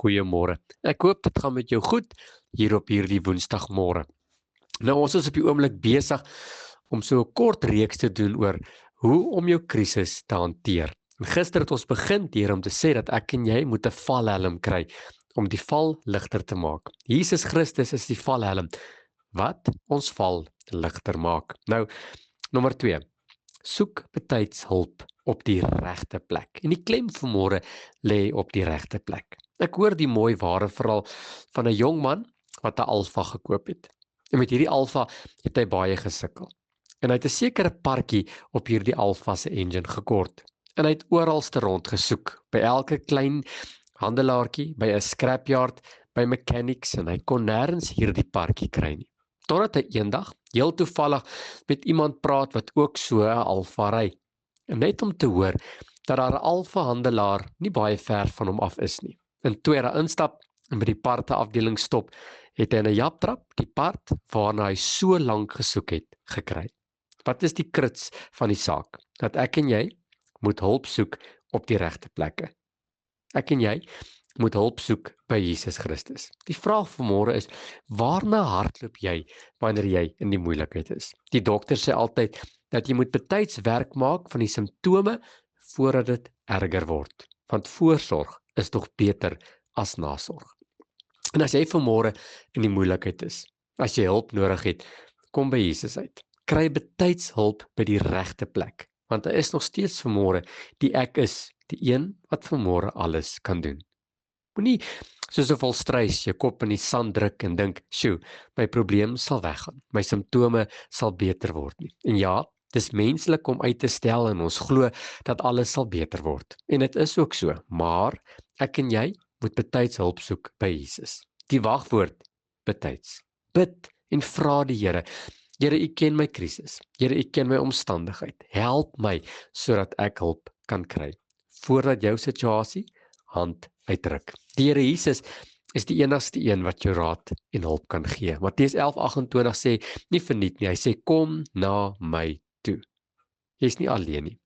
goeiemôre. Ek hoop dit gaan met jou goed hier op hierdie Woensdagmôre. Nou ons is op die oomblik besig om so 'n kort reeks te doen oor hoe om jou krisis te hanteer. En gister het ons begin hier om te sê dat ek en jy moet 'n valhelm kry om die val ligter te maak. Jesus Christus is die valhelm wat ons val ligter maak. Nou, nommer 2. Soek betyds hulp op die regte plek. En die klem vanmôre lê op die regte plek. Ek hoor die mooi ware verhaal van 'n jong man wat 'n Alfa gekoop het. En met hierdie Alfa het hy baie gesukkel. En hy het 'n sekere partjie op hierdie Alfa se engine gekort. En hy het oralste rond gesoek, by elke klein handelaartjie, by 'n scrapyard, by mechanics en hy kon nêrens hierdie partjie kry nie. Totdat hy eendag heel toevallig met iemand praat wat ook so 'n Alfa ry. En net om te hoor dat daar 'n Alfa handelaar nie baie ver van hom af is nie. En toe hy daar instap en by die parte afdeling stop, het hy in 'n japtrap die part waarna hy so lank gesoek het, gekry. Wat is die kruts van die saak? Dat ek en jy moet hulp soek op die regte plekke. Ek en jy moet hulp soek by Jesus Christus. Die vraag vanmôre is, waarna hardloop jy wanneer jy in die moeilikheid is? Die dokter sê altyd dat jy moet betyds werk maak van die simptome voordat dit erger word. Want voorsorg is tog beter as nasorg. En as jy vanmôre in die moeilikheid is, as jy hulp nodig het, kom by Jesus uit. Kry betyds hulp by die regte plek, want hy is nog steeds vanmôre die ek is, die een wat vanmôre alles kan doen. Moenie soos 'n volstrys jou kop in die sand druk en dink, "Sjoe, my probleem sal weggaan. My simptome sal beter word nie." En ja, dis menslik om uit te stel en ons glo dat alles sal beter word. En dit is ook so, maar ek en jy moet betyds hulp soek by Jesus. Die wagwoord, betyds. Bid en vra die Here, Here, U ken my krisis. Here, U ken my omstandigheid. Help my sodat ek hulp kan kry. Voordat jou situasie hand uitdruk. Die Here Jesus is die enigste een wat jou raad en hulp kan gee. Matteus 11:28 sê nie verniet nie. Hy sê kom na my toe. Jy's nie alleen nie.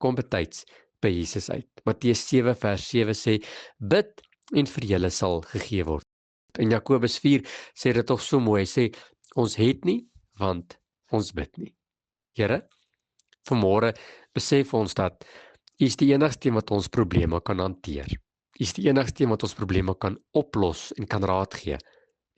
Kom betyds by Jesus uit. Matteus 7:7 sê bid en vir julle sal gegee word. En Jakobus 4 sê dit tog so mooi. Hy sê ons het nie want ons bid nie. Here, vanmôre besef ons dat U is die enigste wat ons probleme kan hanteer. U is die enigste wat ons probleme kan oplos en kan raad gee.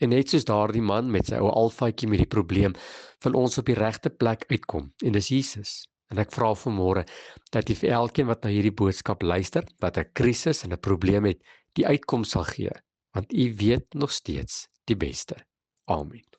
En net soos daardie man met sy ou alfaatjie met die probleem, wil ons op die regte plek uitkom. En dis Jesus. En ek vra vanmôre dat U vir elkeen wat na hierdie boodskap luister, wat 'n krisis en 'n probleem het, die uitkoms sal gee, want U weet nog steeds die beste. Amen.